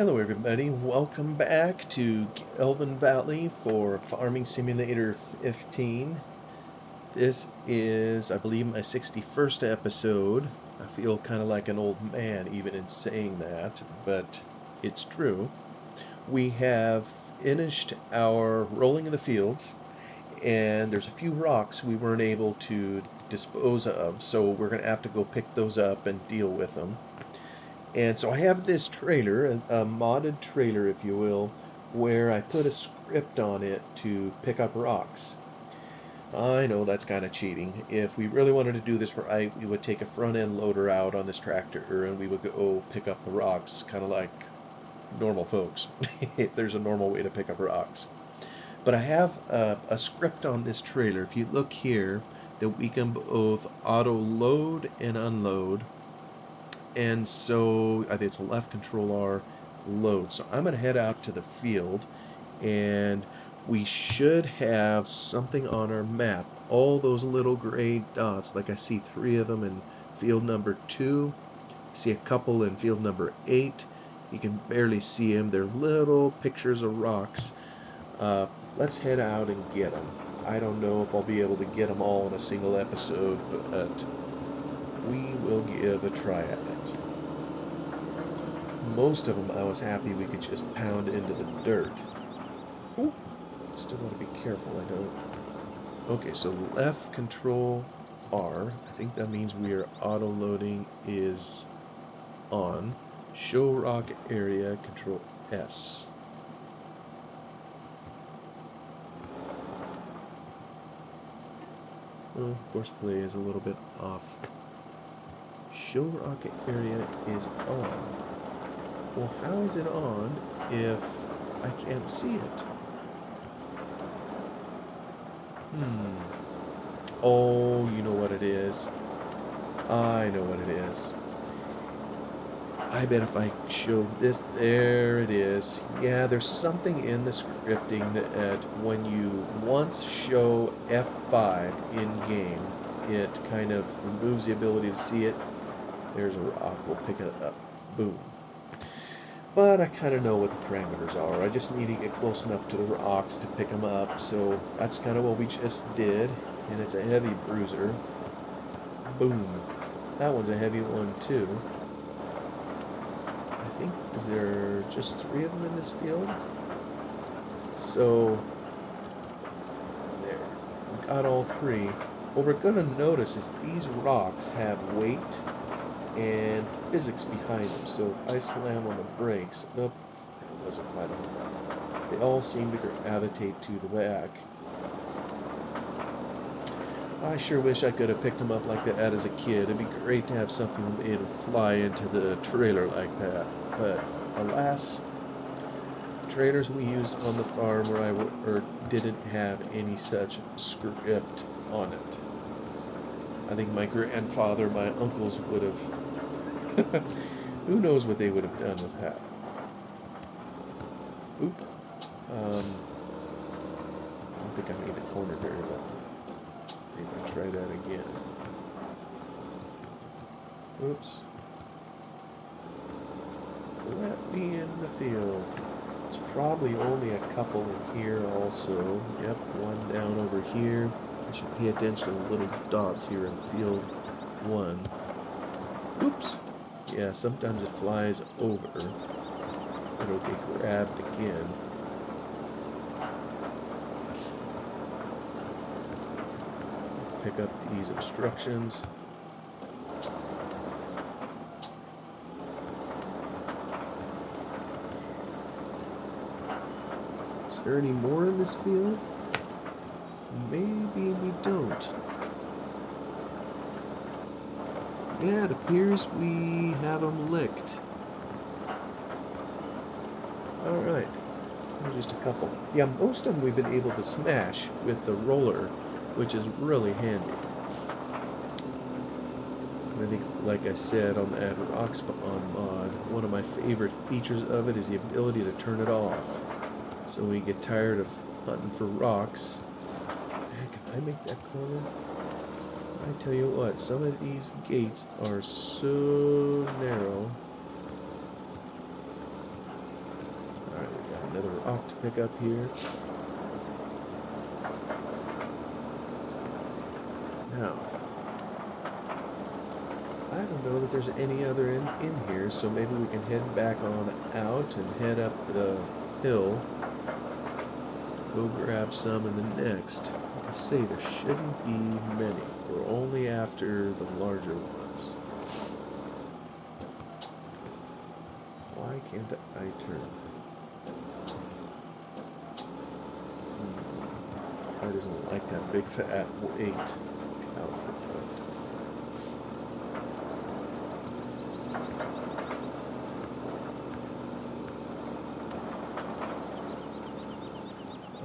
Hello everybody, welcome back to Gelvin Valley for Farming Simulator 15. This is, I believe, my 61st episode. I feel kind of like an old man even in saying that, but it's true. We have finished our rolling in the fields, and there's a few rocks we weren't able to dispose of, so we're going to have to go pick those up and deal with them. And so I have this trailer, a modded trailer, if you will, where I put a script on it to pick up rocks. I know that's kind of cheating. If we really wanted to do this right, we would take a front end loader out on this tractor and we would go pick up the rocks, kind of like normal folks, if there's a normal way to pick up rocks. But I have a script on this trailer, if you look here, that we can both auto load and unload. And so I think it's a left control R load. So I'm going to head out to the field and we should have something on our map. All those little gray dots, like I see 3 of them in field number 2. See a couple in field number 8. You can barely see them. They're little pictures of rocks. Let's head out and get them. I don't know if I'll be able to get them all in a single episode, but we will give a try at it. Most of them I was happy we could just pound into the dirt. Ooh, still want to be careful, I know. Okay, so left control R. I think that means we are auto loading is on. Show rock area, control S. Well, horseplay is a little bit off. Show rock area is on. Well, how is it on if I can't see it? Oh, you know what it is. I know what it is. I bet if I show this, there it is. Yeah, there's something in the scripting that when you once show F5 in game, it kind of removes the ability to see it. There's a rock, we'll pick it up. Boom. But I kind of know what the parameters are. I just need to get close enough to the rocks to pick them up. So that's kind of what we just did. And it's a heavy bruiser. Boom. That one's a heavy one too. I think, is there just 3 of them in this field? So, there. We got all 3. What we're going to notice is these rocks have weight and physics behind them. So if I slam on the brakes, nope, it wasn't quite enough. They all seem to gravitate to the back. I sure wish I could have picked them up like that as a kid. It'd be great to have something made to fly into the trailer like that. But alas, the trailers we used on the farm where I didn't have any such script on it. I think my grandfather, my uncles would have. Who knows what they would have done with that? Oop. I don't think I made the corner very well. Maybe I'll try that again. Oops. Let me in the field. There's probably only a couple in here also. Yep, one down over here. I should pay attention to the little dots here in field 1. Oops. Yeah, sometimes it flies over. It'll get grabbed again. Pick up these obstructions. Is there any more in this field? Maybe we don't. Yeah, it appears we have them licked. Alright. Just a couple. Yeah, most of them we've been able to smash with the roller, which is really handy. And I think, like I said, on the Add Rock Spawn mod, one of my favorite features of it is the ability to turn it off. So when we get tired of hunting for rocks. Can I make that corner? I tell you what, some of these gates are so narrow. rock to pick up here. Now, I don't know that there's any other in here, so maybe we can head back on out and head up the hill. Go grab some in the next. Like I say, there shouldn't be many. We're only after the larger ones. Why can't I turn? I doesn't like that big fat weight out for front.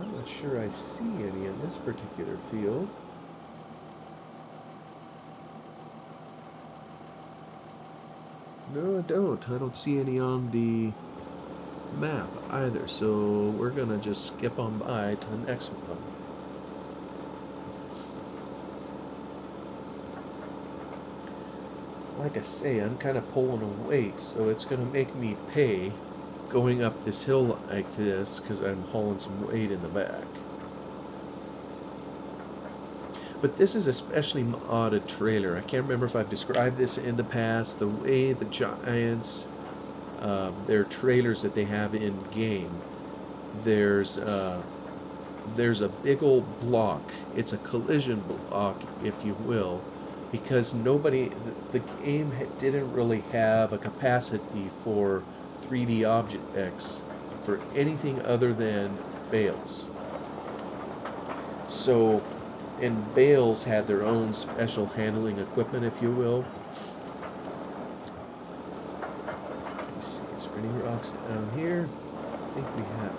I'm not sure I see any in this particular field. No, I don't. I don't see any on the map either, so we're gonna just skip on by to the next one. Like I say, I'm kind of pulling a weight, so it's gonna make me pay going up this hill like this because I'm hauling some weight in the back. But this is a specially modded trailer. I can't remember if I've described this in the past. The way the Giants, their trailers that they have in game, there's a big old block. It's a collision block, if you will, because the game didn't really have a capacity for 3D objects for anything other than bales. So, and bales had their own special handling equipment, if you will. Let me see, is there any rocks down here? I think we have it.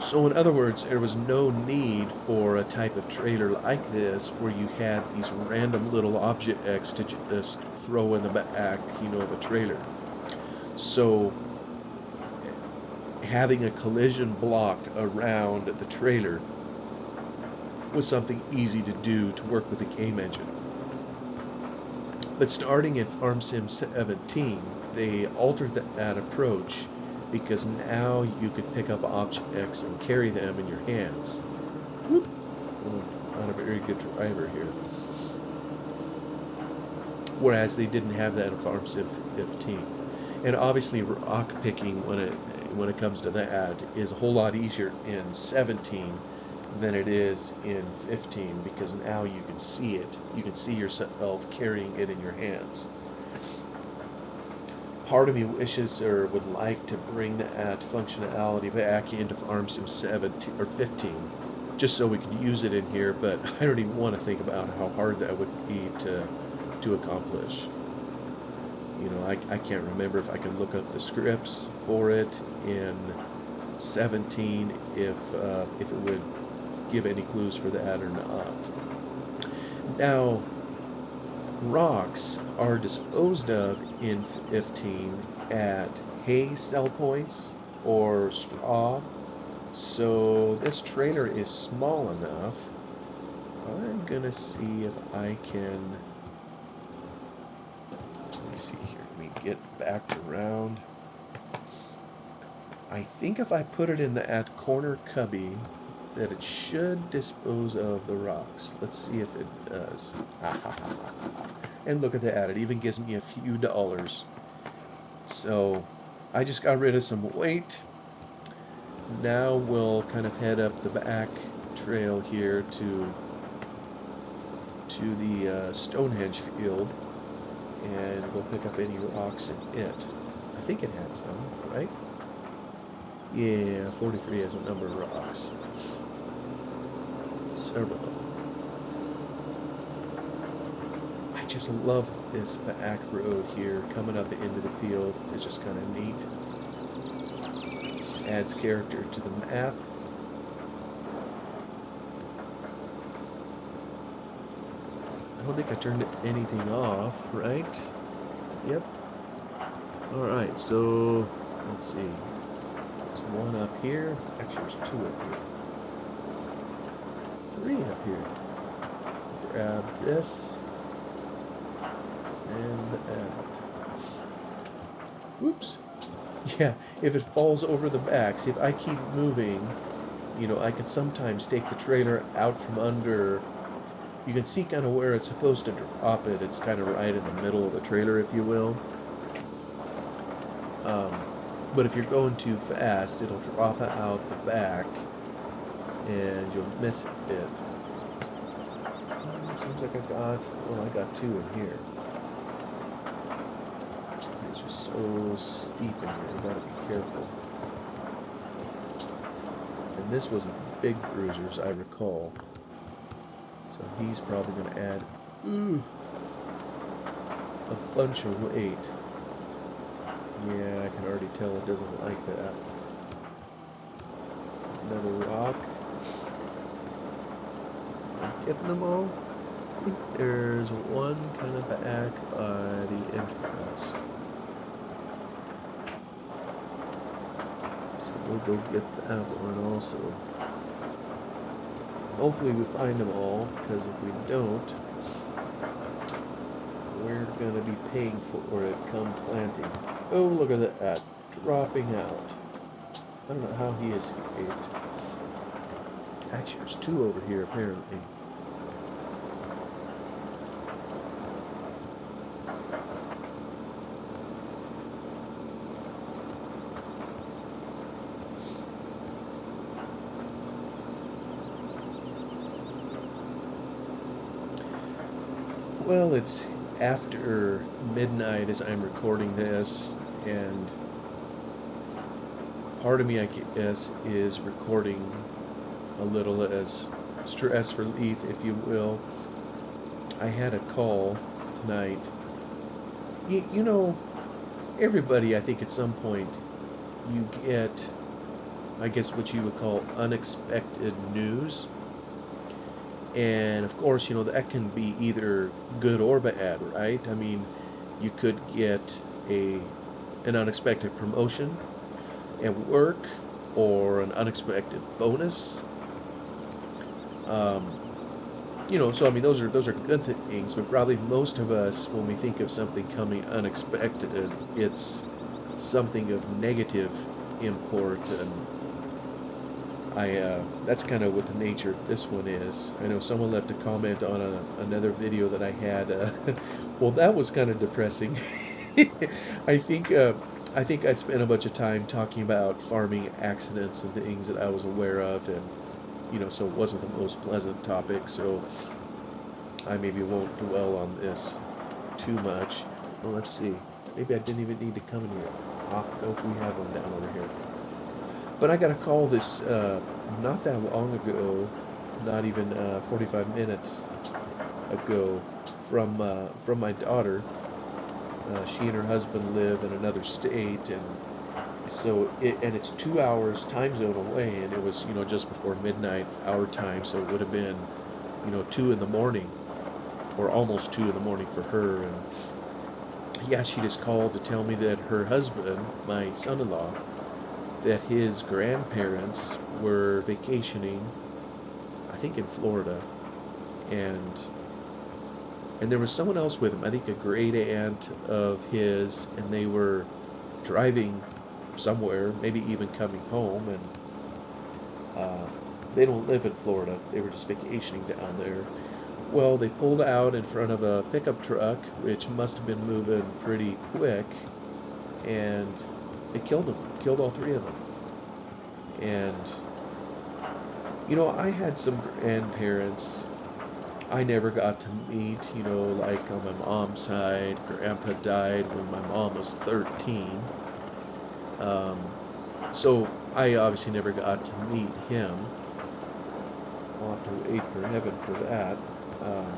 So in other words, there was no need for a type of trailer like this where you had these random little objects to just throw in the back, of a trailer. So having a collision block around the trailer was something easy to do to work with the game engine. But starting in Farm Sim 17, they altered that approach because now you could pick up objects and carry them in your hands. Whoop. Oh, not a very good driver here. Whereas they didn't have that in Farm Sim 15. And obviously rock picking when it comes to that is a whole lot easier in 17 than it is in 15 because now you can see it. You can see yourself carrying it in your hands. Part of me wishes or would like to bring that functionality back into Farm Sim 17 or 15 just so we could use it in here, but I don't even want to think about how hard that would be to accomplish. I can't remember if I can look up the scripts for it in 17 if it would give any clues for that or not. Now, rocks are disposed of in 15 at hay sell points or straw. So this trailer is small enough. I'm gonna see if I can. Let me see here. Let me get backed around. I think if I put it in that corner cubby, that it should dispose of the rocks. Let's see if it does. And look at that, it even gives me a few dollars. So I just got rid of some weight. Now we'll kind of head up the back trail here to the Stonehenge field and go pick up any rocks in it. I think it had some, right? Yeah, 43 has a number of rocks. Several of them. I just love this back road here coming up into the field. It's just kind of neat. Adds character to the map. I don't think I turned anything off, right? Yep. Alright, so let's see. There's one up here. Actually, there's two up here. Three up here. Grab this. And that. Whoops. Yeah, if it falls over the back, see if I keep moving, I can sometimes take the trailer out from under. You can see kind of where it's supposed to drop it. It's kind of right in the middle of the trailer, if you will. Um, but if you're going too fast, it'll drop out the back and you'll miss it. Seems like I got two in here. It's just so steep in here, you gotta be careful. And this was a big bruiser, as I recall. So he's probably gonna add a bunch of weight. Yeah, I can already tell it doesn't like that. Another rock. I'm getting them all. I think there's one kind of back by the entrance. So we'll go get that one also. Hopefully we find them all, because if we don't, we're going to be paying for it come planting. Oh, look at that, dropping out. I don't know how he escaped. Actually, there's two over here, apparently. Well, it's after midnight as I'm recording this, and part of me, I guess, is recording a little as stress relief, if you will. I had a call tonight. You know, everybody, I think at some point, you get, I guess, what you would call unexpected news. And of course, that can be either good or bad, right? I mean, you could get an unexpected promotion at work or an unexpected bonus. So I mean, those are good things, but probably most of us, when we think of something coming unexpected, it's something of negative import, and that's kind of what the nature of this one is. I know someone left a comment on another video that I had. Well, that was kind of depressing. I think I think I'd spent a bunch of time talking about farming accidents and things that I was aware of, and so it wasn't the most pleasant topic. So I maybe won't dwell on this too much. Well, let's see. Maybe I didn't even need to come in here. Ah, nope, we have one down over here. But I got a call this not that long ago, not even 45 minutes ago, from my daughter. She and her husband live in another state, and so it's 2 hours time zone away, and it was just before midnight our time, so it would have been 2 in the morning, or almost 2 in the morning for her. And yeah, she just called to tell me that her husband, my son-in-law, that his grandparents were vacationing, I think in Florida, and there was someone else with him, I think a great aunt of his, and they were driving somewhere, maybe even coming home, and they don't live in Florida, they were just vacationing down there. Well, they pulled out in front of a pickup truck, which must have been moving pretty quick, and they killed all three of them. And I had some grandparents I never got to meet, like on my mom's side. Grandpa died when my mom was 13. Um, so I obviously never got to meet him. I'll have to wait for heaven for that. Um,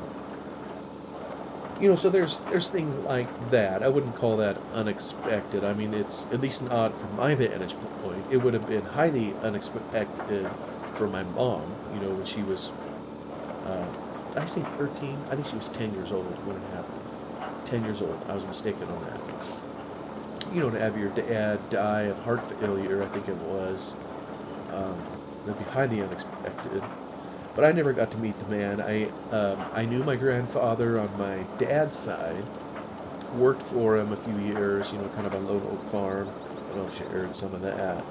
so there's things like that. I wouldn't call that unexpected. I mean, it's at least not from my vantage point. It would have been highly unexpected for my mom, when she was, uh, did I say 13? I think she was 10 years old when it happened. 10 years old. I was mistaken on that. To have your dad die of heart failure, I think it was, that'd be highly unexpected. But I never got to meet the man. I knew my grandfather on my dad's side, worked for him a few years, kind of a lone oak farm, and I'll share some of that.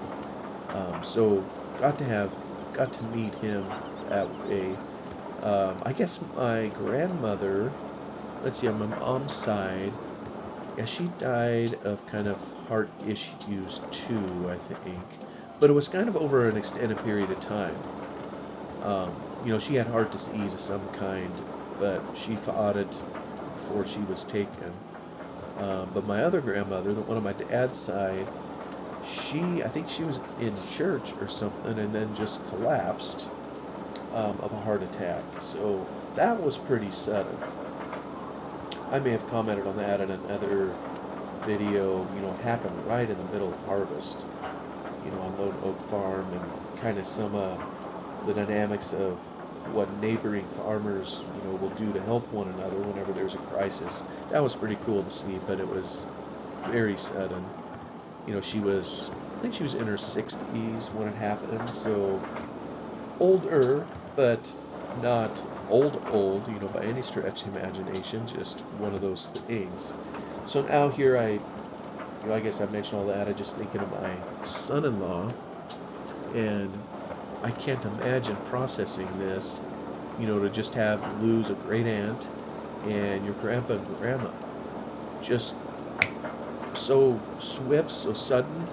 So got to meet him that way. I guess my grandmother, let's see, on my mom's side, yeah, she died of kind of heart issues too, I think. But it was kind of over an extended period of time. She had heart disease of some kind, but she fought it before she was taken. But my other grandmother, the one on my dad's side, I think she was in church or something and then just collapsed of a heart attack. So that was pretty sudden. I may have commented on that in another video. It happened right in the middle of harvest, on Lone Oak Farm, and kind of some the dynamics of what neighboring farmers, will do to help one another whenever there's a crisis. That was pretty cool to see, but it was very sudden. I think she was in her 60s when it happened, so older, but not old, by any stretch of imagination, just one of those things. So now here I guess I mentioned all that, I just thinking of my son-in-law, and I can't imagine processing this, to just lose a great aunt and your grandpa and grandma. Just so swift, so sudden,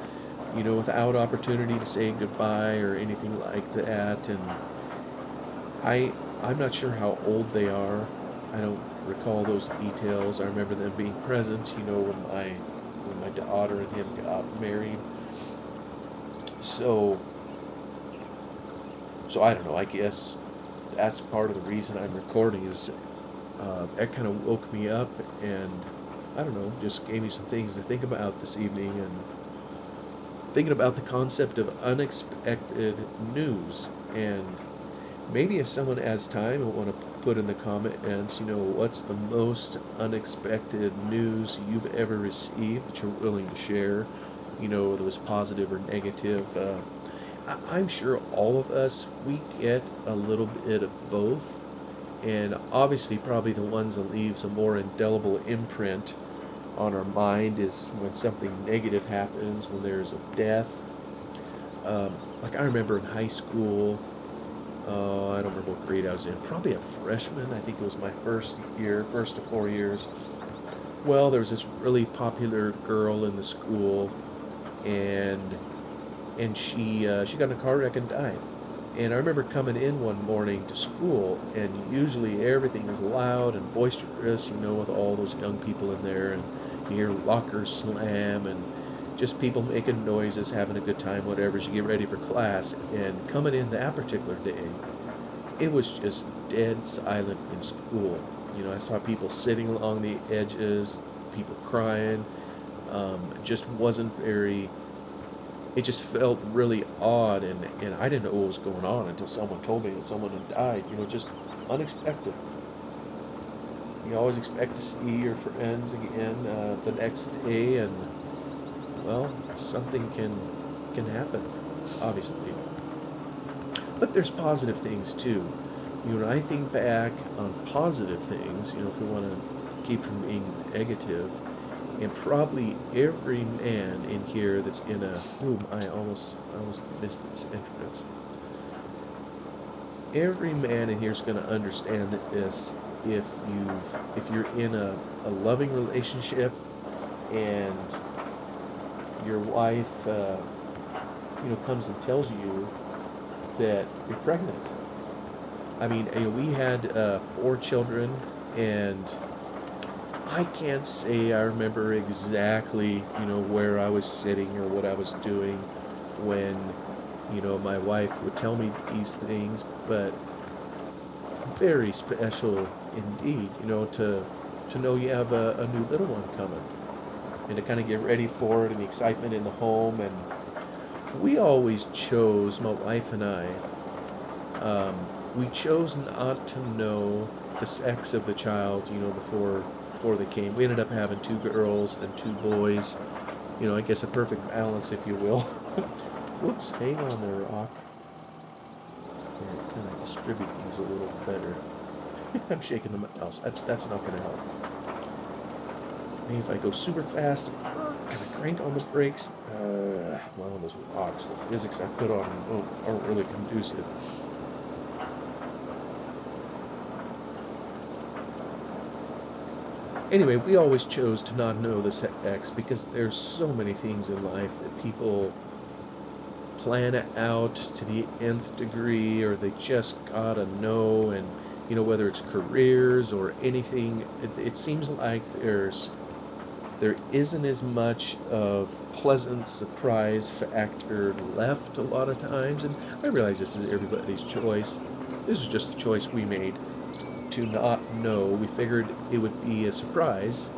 without opportunity to say goodbye or anything like that. And I'm not sure how old they are. I don't recall those details. I remember them being present, when my daughter and him got married. So I don't know. I guess that's part of the reason I'm recording is that kind of woke me up, and I don't know, just gave me some things to think about this evening, and thinking about the concept of unexpected news. And maybe if someone has time, I want to put in the comments, what's the most unexpected news you've ever received that you're willing to share, whether it was positive or negative. I'm sure all of us, we get a little bit of both. And obviously, probably the ones that leaves a more indelible imprint on our mind is when something negative happens, when there's a death. Like I remember in high school, I don't remember what grade I was in, probably a freshman. I think it was my first of 4 years. Well, there was this really popular girl in the school, and she got in a car wreck and died. And I remember coming in one morning to school, and usually everything is loud and boisterous, with all those young people in there, and you hear lockers slam, and just people making noises, having a good time, whatever, as you get ready for class. And coming in that particular day, it was just dead silent in school. I saw people sitting along the edges, people crying. Just wasn't very It just felt really odd, and I didn't know what was going on until someone told me that someone had died, just unexpected. You always expect to see your friends again the next day, and, well, something can happen, obviously. But there's positive things, too. When I think back on positive things, if we want to keep from being negative, and probably every man in here that's in a I almost missed this entrance. Every man in here is going to understand this if you're in a loving relationship and your wife comes and tells you that you're pregnant. I mean, we had 4 children, and I can't say I remember exactly, where I was sitting or what I was doing when, my wife would tell me these things, but very special indeed, to know you have a new little one coming, and to kind of get ready for it, and the excitement in the home. And we always chose, my wife and I, we chose not to know the sex of the child, before they came. We ended up having 2 girls and 2 boys. I guess a perfect balance, if you will. Whoops, hang on there, Rock. Here, kind of distribute these a little better. I'm shaking the mouse. That's not going to help. Maybe if I go super fast, kind of crank on the brakes. Well, those rocks, the physics I put on them aren't really conducive. Anyway, we always chose to not know this X because there's so many things in life that people plan it out to the nth degree, or they just gotta know. And whether it's careers or anything, it seems like there isn't as much of pleasant surprise factor left a lot of times. And I realize this is everybody's choice. This is just a choice we made to not know. We figured it would be a surprise.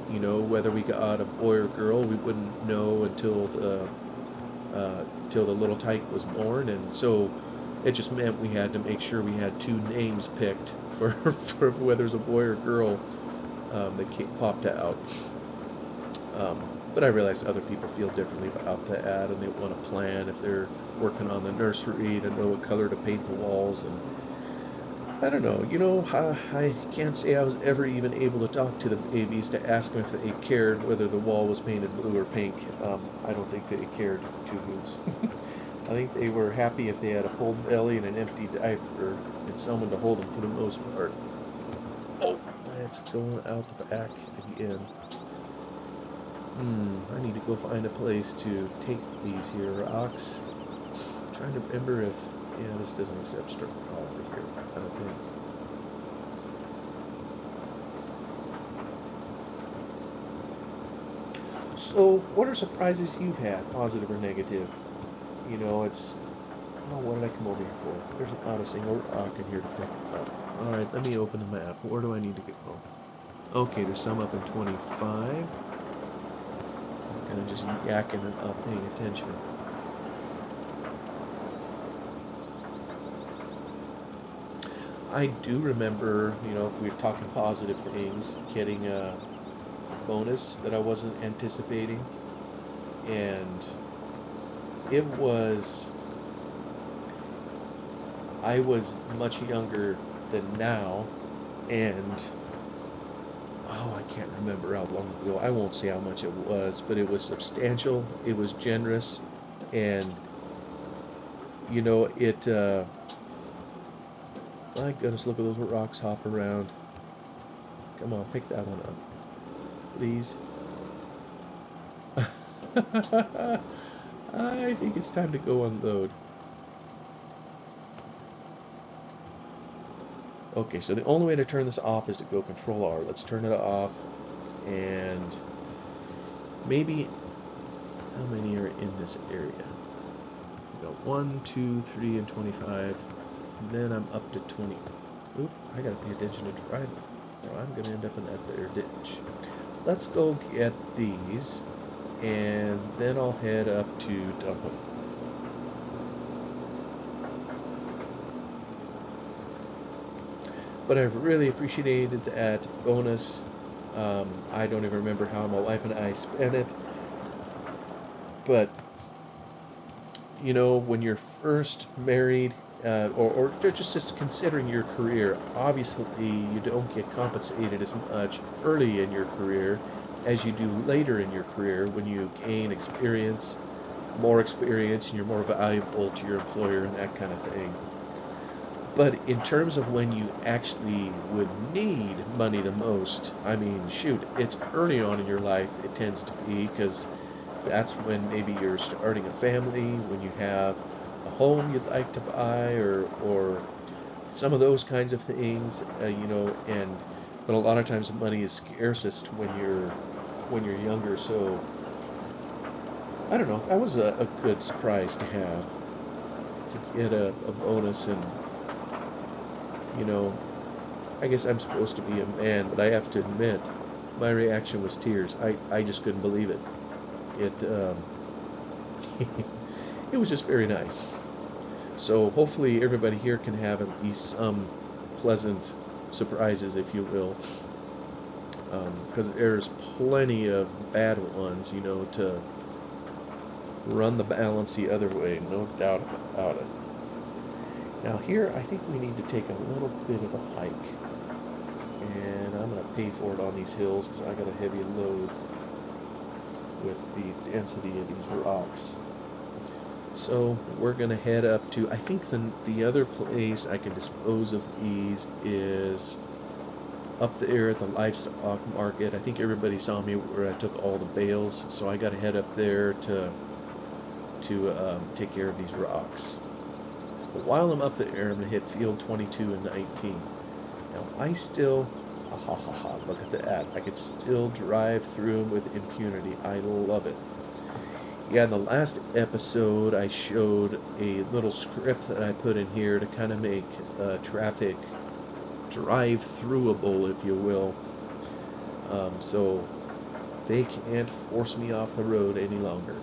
Whether we got a boy or girl, we wouldn't know until the little tyke was born. And so it just meant we had to make sure we had two names picked for, for whether it's a boy or girl that popped out. But I realize other people feel differently about that, and they want to plan if they're working on the nursery to know what color to paint the walls. And I don't know, I can't say I was ever even able to talk to the babies to ask them if they cared whether the wall was painted blue or pink. I don't think they cared two hoots. I think they were happy if they had a full belly and an empty diaper and someone to hold them for the most part. Oh, it's going out the back again. I need to go find a place to take these here rocks. I'm trying to remember if... Yeah, this doesn't accept straw over here, I don't think. So, what are surprises you've had, positive or negative? It's... Oh, what did I come over here for? There's not a single rock in here to pick up. Alright, let me open the map. Where do I need to go? Okay, there's some up in 25. Kind of just yakking and not paying attention. I do remember, if we were talking positive things, getting a bonus that I wasn't anticipating. And it was... I was much younger than now, and... Oh, I can't remember how long ago. I won't say how much it was, but it was substantial. It was generous, and it. My goodness, look at those rocks hop around. Come on, pick that one up, please. I think it's time to go unload. Okay, so the only way to turn this off is to go Control R. Let's turn it off. And maybe, how many are in this area? We got 1, 2, 3, and 25. And then I'm up to 20. Oop, I gotta pay attention to driving, or I'm gonna end up in that there ditch. Let's go get these, and then I'll head up to dump them. But I really appreciated that bonus. I don't even remember how my wife and I spent it. But, when you're first married, or just considering your career, obviously you don't get compensated as much early in your career as you do later in your career when you gain experience, and you're more valuable to your employer and that kind of thing. But in terms of when you actually would need money the most, I mean, shoot, it's early on in your life it tends to be, because that's when maybe you're starting a family, when you have a home you'd like to buy, or some of those kinds of things, but a lot of times money is scarcest when you're younger. So I don't know, that was a good surprise to have, to get a bonus. And I guess I'm supposed to be a man, but I have to admit, my reaction was tears. I just couldn't believe it. It it was just very nice. So hopefully everybody here can have at least some pleasant surprises, if you will, because there's plenty of bad ones, to run the balance the other way, no doubt about it. Now here, I think we need to take a little bit of a hike. And I'm going to pay for it on these hills because I got a heavy load with the density of these rocks. So we're going to head up to, I think the other place I can dispose of these is up there at the livestock market. I think everybody saw me where I took all the bales, so I got to head up there to take care of these rocks. But while I'm up there, I'm going to hit field 22 and 19. Now I still, look at that. I could still drive through them with impunity. I love it. Yeah, in the last episode, I showed a little script that I put in here to kind of make traffic drive-throughable, if you will. So they can't force me off the road any longer.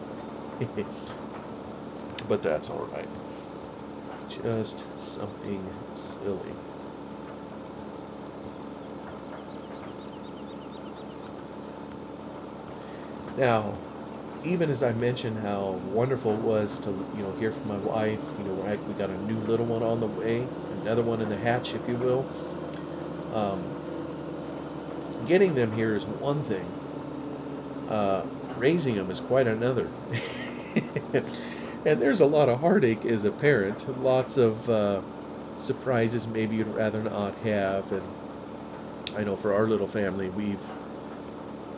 But that's alright. Just something silly. Now, even as I mentioned how wonderful it was to, hear from my wife, we got a new little one on the way, another one in the hatch, if you will. Um, Getting them here is one thing. Raising them is quite another. And there's a lot of heartache as a parent. Lots of surprises maybe you'd rather not have. And I know for our little family,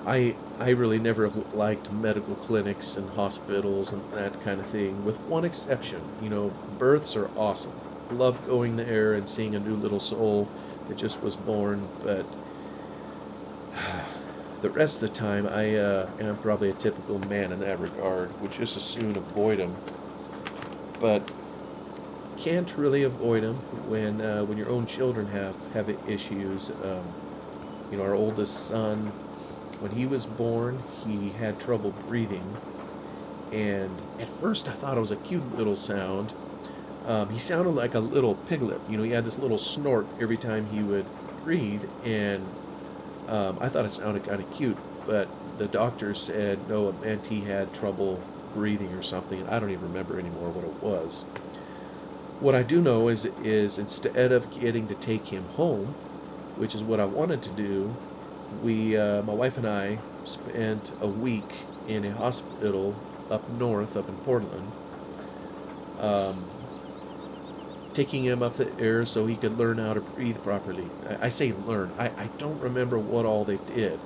I really never have liked medical clinics and hospitals and that kind of thing, with one exception. Births are awesome. Love going there and seeing a new little soul that just was born, but the rest of the time I am probably a typical man in that regard, would just as soon avoid them. But can't really avoid them when your own children have issues. Our oldest son, when he was born, he had trouble breathing, and at first I thought it was a cute little sound. He sounded like a little piglet. He had this little snort every time he would breathe, and I thought it sounded kind of cute, but the doctor said no, it meant he had trouble breathing or something. I don't even remember anymore what it was. What I do know is instead of getting to take him home, which is what I wanted to do, my wife and I spent a week in a hospital up north, up in Portland, um, taking him up there so he could learn how to breathe properly. I say learn. I don't remember what all they did.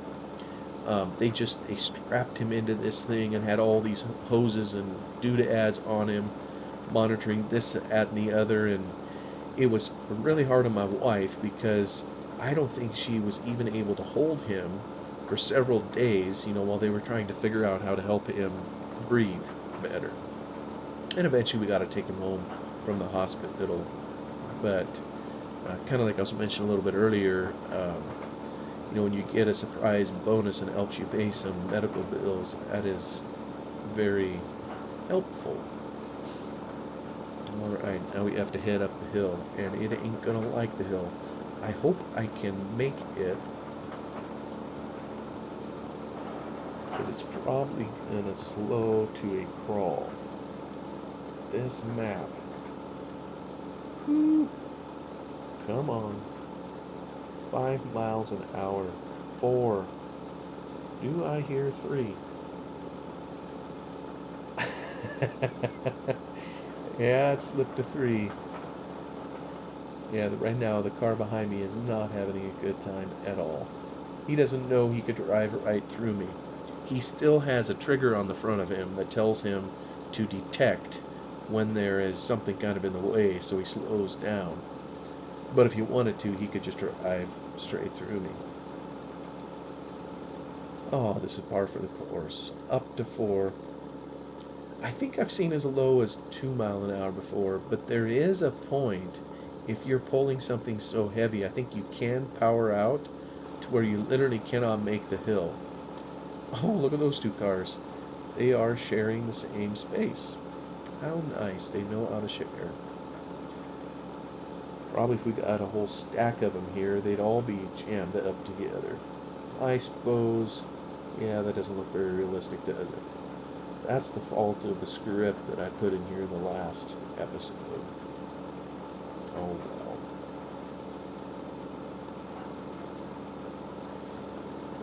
They strapped him into this thing and had all these hoses and doodads on him, monitoring this, that, and the other, and it was really hard on my wife because I don't think she was even able to hold him for several days, while they were trying to figure out how to help him breathe better. And eventually we got to take him home from the hospital. But kind of like I was mentioning a little bit earlier, when you get a surprise bonus and it helps you pay some medical bills, that is very helpful. Alright, now we have to head up the hill, and it ain't gonna like the hill. I hope I can make it, because it's probably gonna slow to a crawl. This map. Whew. Come on. 5 miles an hour. 4. Do I hear 3? Yeah, it slipped to 3. Yeah, right now the car behind me is not having a good time at all. He doesn't know he could drive right through me. He still has a trigger on the front of him that tells him to detect when there is something kind of in the way, so he slows down. But if he wanted to, he could just drive straight through me. Oh, this is par for the course. Up to 4. I think I've seen as low as 2 miles an hour before, but there is a point, if you're pulling something so heavy, I think you can power out to where you literally cannot make the hill. Oh, look at those 2 cars. They are sharing the same space. How nice. They know how to share. Probably if we got a whole stack of them here, they'd all be jammed up together. I suppose, yeah, that doesn't look very realistic, does it? That's the fault of the script that I put in here in the last episode. Oh well.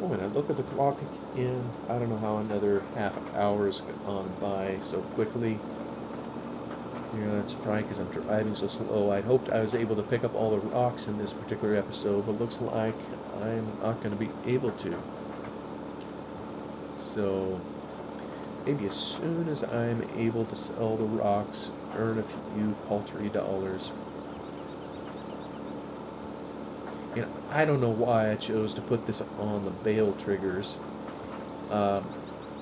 Oh, and I look at the clock again. I don't know how another half hour has gone by so quickly. You know, that's probably because I'm driving so slow. I'd hoped I was able to pick up all the rocks in this particular episode, but looks like I'm not going to be able to. So maybe as soon as I'm able to sell the rocks, earn a few paltry dollars. And I don't know why I chose to put this on the bail triggers. Um,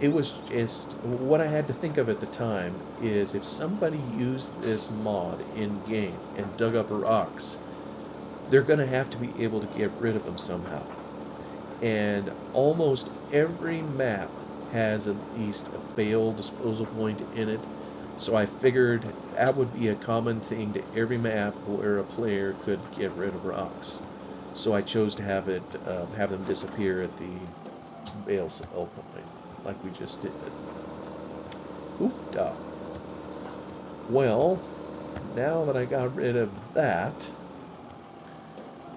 it was just what I had to think of at the time is if somebody used this mod in game and dug up rocks, they're going to have to be able to get rid of them somehow. And almost every map has at least a bale disposal point in it. So I figured that would be a common thing to every map where a player could get rid of rocks. So I chose to have them disappear at the bale sell point, like we just did. Oofda. Well, now that I got rid of that,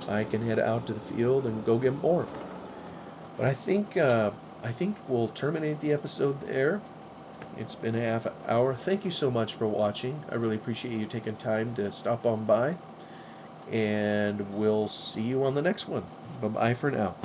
I can head out to the field and go get more. But I think we'll terminate the episode there. It's been a half hour. Thank you so much for watching. I really appreciate you taking time to stop on by. And we'll see you on the next one. Bye-bye for now.